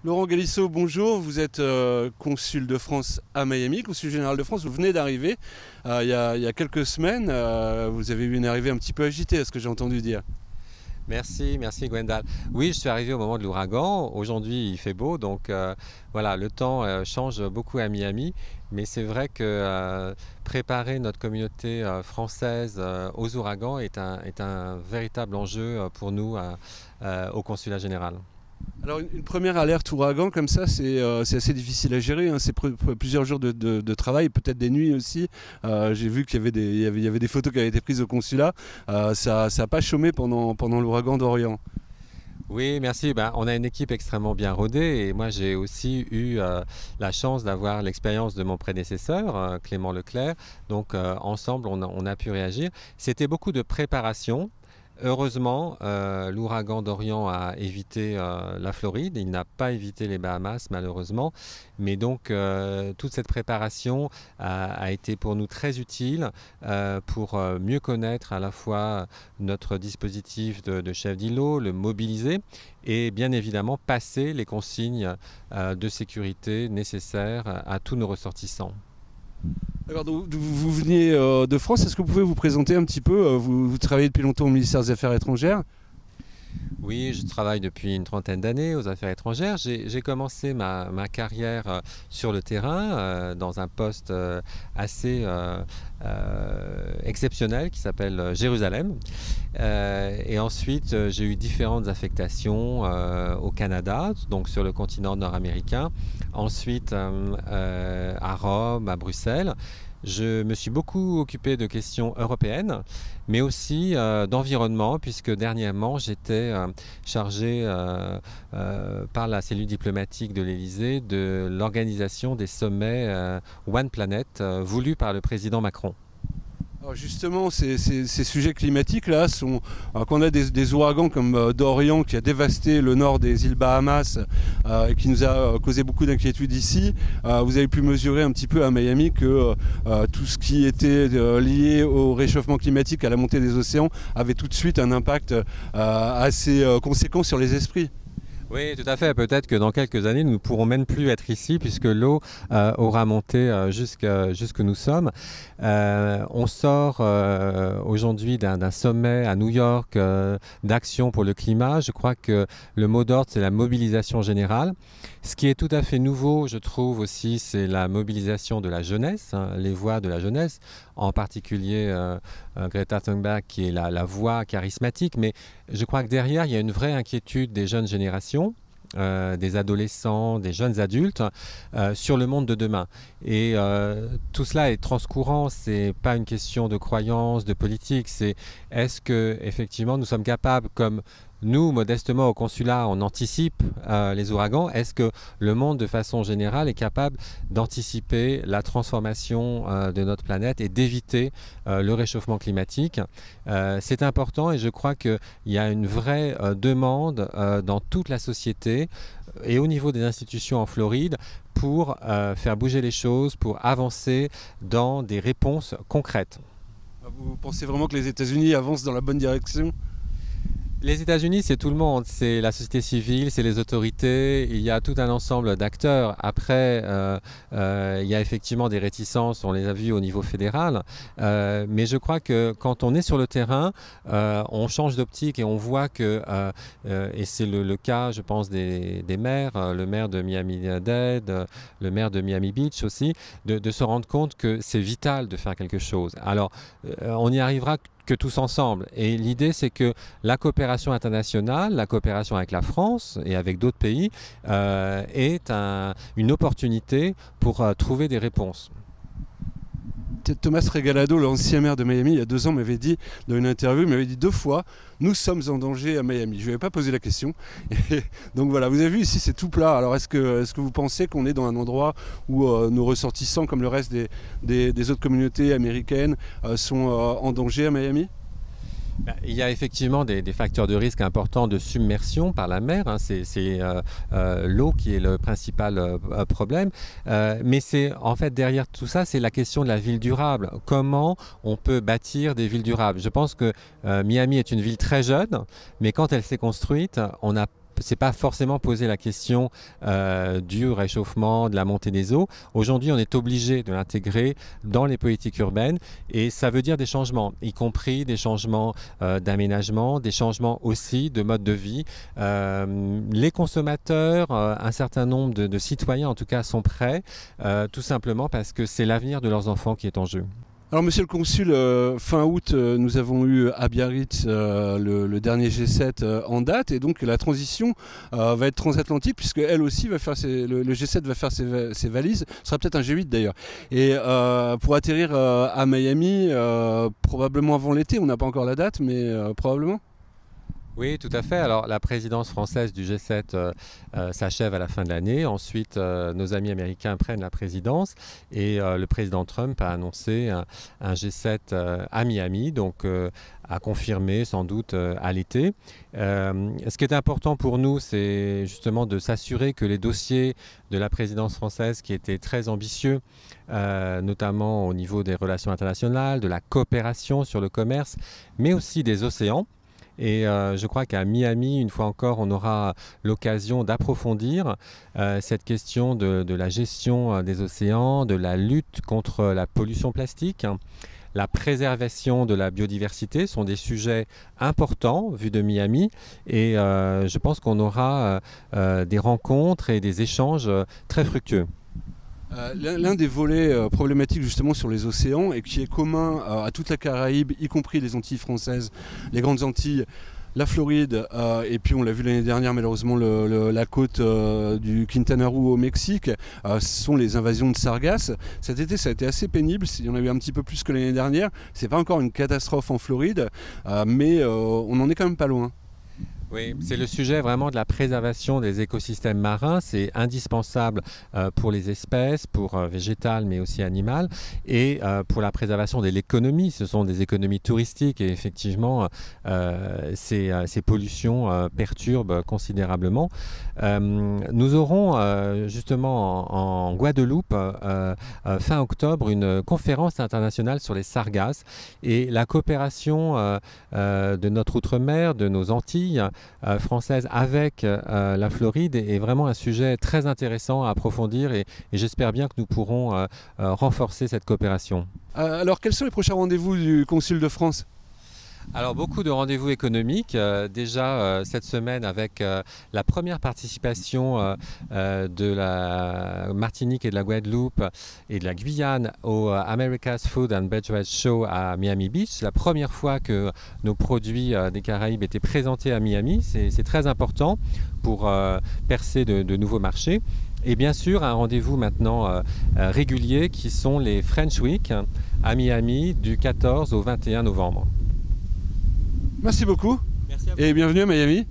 Laurent Galisso, bonjour. Vous êtes consul de France à Miami, consul général de France. Vous venez d'arriver il y a quelques semaines. Vous avez eu une arrivée un petit peu agitée, à ce que j'ai entendu dire. Merci Gwendal. Oui, je suis arrivé au moment de l'ouragan. Aujourd'hui, il fait beau, donc voilà, le temps change beaucoup à Miami. Mais c'est vrai que préparer notre communauté française aux ouragans est un véritable enjeu pour nous au consulat général. Alors une première alerte ouragan comme ça, c'est assez difficile à gérer, hein. C'est plusieurs jours de travail, peut-être des nuits aussi. J'ai vu qu'il y avait des photos qui avaient été prises au consulat. Ça n'a pas chômé pendant l'ouragan Dorian. Oui, merci. On a une équipe extrêmement bien rodée et moi j'ai aussi eu la chance d'avoir l'expérience de mon prédécesseur, Clément Leclerc. Donc ensemble, on a pu réagir. C'était beaucoup de préparation. Heureusement, l'ouragan Dorian a évité la Floride, il n'a pas évité les Bahamas malheureusement, mais donc toute cette préparation a été pour nous très utile pour mieux connaître à la fois notre dispositif de chef d'îlot, le mobiliser et bien évidemment passer les consignes de sécurité nécessaires à tous nos ressortissants. Alors, donc, vous veniez de France, est-ce que vous pouvez vous présenter un petit peu? Vous travaillez depuis longtemps au ministère des Affaires étrangères. Oui, je travaille depuis une trentaine d'années aux affaires étrangères. J'ai commencé ma carrière sur le terrain dans un poste assez exceptionnel qui s'appelle Jérusalem. Et ensuite, j'ai eu différentes affectations au Canada, donc sur le continent nord-américain. Ensuite, à Rome, à Bruxelles. Je me suis beaucoup occupé de questions européennes, mais aussi d'environnement, puisque dernièrement j'étais chargé par la cellule diplomatique de l'Élysée de l'organisation des sommets One Planet voulus par le président Macron. Alors justement, ces sujets climatiques-là sont... quand on a des ouragans comme Dorian qui a dévasté le nord des îles Bahamas et qui nous a causé beaucoup d'inquiétudes ici, vous avez pu mesurer un petit peu à Miami que tout ce qui était lié au réchauffement climatique, à la montée des océans, avait tout de suite un impact assez conséquent sur les esprits. Oui, tout à fait. Peut-être que dans quelques années, nous ne pourrons même plus être ici puisque l'eau aura monté jusque nous sommes. On sort aujourd'hui d'un sommet à New York d'action pour le climat. Je crois que le mot d'ordre, c'est la mobilisation générale. Ce qui est tout à fait nouveau, je trouve aussi, c'est la mobilisation de la jeunesse, hein, les voix de la jeunesse, en particulier Greta Thunberg qui est la voix charismatique. Mais je crois que derrière, il y a une vraie inquiétude des jeunes générations. Des adolescents, des jeunes adultes sur le monde de demain. Et tout cela est transcourant, c'est pas une question de croyance, de politique, c'est est-ce que effectivement nous sommes capables, comme nous, modestement au consulat, on anticipe les ouragans. Est-ce que le monde, de façon générale, est capable d'anticiper la transformation de notre planète et d'éviter le réchauffement climatique? C'est important et je crois qu'il y a une vraie demande dans toute la société et au niveau des institutions en Floride pour faire bouger les choses, pour avancer dans des réponses concrètes. Vous pensez vraiment que les États-Unis avancent dans la bonne direction ? Les États-Unis, c'est tout le monde, c'est la société civile, c'est les autorités, il y a tout un ensemble d'acteurs. Après, il y a effectivement des réticences, on les a vues au niveau fédéral, mais je crois que quand on est sur le terrain, on change d'optique et on voit que, et c'est le cas, je pense, des maires, le maire de Miami-Dade, le maire de Miami Beach aussi, de se rendre compte que c'est vital de faire quelque chose. Alors, on y arrivera que tous ensemble. Et l'idée, c'est que la coopération internationale, la coopération avec la France et avec d'autres pays est une opportunité pour trouver des réponses. Thomas Regalado, l'ancien maire de Miami, il y a 2 ans, m'avait dit, dans une interview, il m'avait dit 2 fois, nous sommes en danger à Miami. Je ne lui avais pas posé la question. Et donc voilà, vous avez vu ici, c'est tout plat. Alors est-ce que vous pensez qu'on est dans un endroit où nos ressortissants, comme le reste des autres communautés américaines, sont en danger à Miami ? Il y a effectivement des facteurs de risque importants de submersion par la mer, hein. C'est l'eau qui est le principal problème. Mais c'est en fait derrière tout ça, c'est la question de la ville durable. Comment on peut bâtir des villes durables? Je pense que Miami est une ville très jeune, mais quand elle s'est construite, on a s'est pas forcément posé la question du réchauffement, de la montée des eaux. Aujourd'hui, on est obligé de l'intégrer dans les politiques urbaines et ça veut dire des changements, y compris des changements d'aménagement, des changements aussi de mode de vie. Les consommateurs, un certain nombre de citoyens en tout cas, sont prêts, tout simplement parce que c'est l'avenir de leurs enfants qui est en jeu. Alors monsieur le consul, fin août, nous avons eu à Biarritz le dernier G7 en date et donc la transition va être transatlantique puisque elle aussi va faire le G7 va faire ses valises, ce sera peut-être un G8 d'ailleurs. Et pour atterrir à Miami, probablement avant l'été, on n'a pas encore la date, mais probablement. Oui, tout à fait. Alors, la présidence française du G7 s'achève à la fin de l'année. Ensuite, nos amis américains prennent la présidence et le président Trump a annoncé un G7 à Miami, donc à confirmer sans doute à l'été. Ce qui est important pour nous, c'est justement de s'assurer que les dossiers de la présidence française, qui étaient très ambitieux, notamment au niveau des relations internationales, de la coopération sur le commerce, mais aussi des océans. Et je crois qu'à Miami, une fois encore, on aura l'occasion d'approfondir cette question de la gestion des océans, de la lutte contre la pollution plastique. La préservation de la biodiversité sont des sujets importants vus de Miami et je pense qu'on aura des rencontres et des échanges très fructueux. L'un des volets problématiques justement sur les océans et qui est commun à toute la Caraïbe, y compris les Antilles françaises, les Grandes Antilles, la Floride et puis on l'a vu l'année dernière malheureusement la côte du Quintana Roo au Mexique, ce sont les invasions de sargasses. Cet été ça a été assez pénible, il y en a eu un petit peu plus que l'année dernière, c'est pas encore une catastrophe en Floride, mais on en est quand même pas loin. Oui, c'est le sujet vraiment de la préservation des écosystèmes marins. C'est indispensable pour les espèces, pour végétales mais aussi animales et pour la préservation de l'économie. Ce sont des économies touristiques et effectivement ces pollutions perturbent considérablement. Nous aurons justement en Guadeloupe fin octobre une conférence internationale sur les sargasses et la coopération de notre outre-mer, de nos Antilles française avec la Floride est vraiment un sujet très intéressant à approfondir et j'espère bien que nous pourrons renforcer cette coopération. Alors quels sont les prochains rendez-vous du consul de France ? Alors beaucoup de rendez-vous économiques, déjà cette semaine avec la première participation de la Martinique et de la Guadeloupe et de la Guyane au America's Food and Beverage Show à Miami Beach. C'est la première fois que nos produits des Caraïbes étaient présentés à Miami, c'est très important pour percer de nouveaux marchés. Et bien sûr, un rendez-vous maintenant régulier qui sont les French Week à Miami du 14 au 21 novembre. Merci beaucoup. Merci à vous. Et bienvenue à Miami.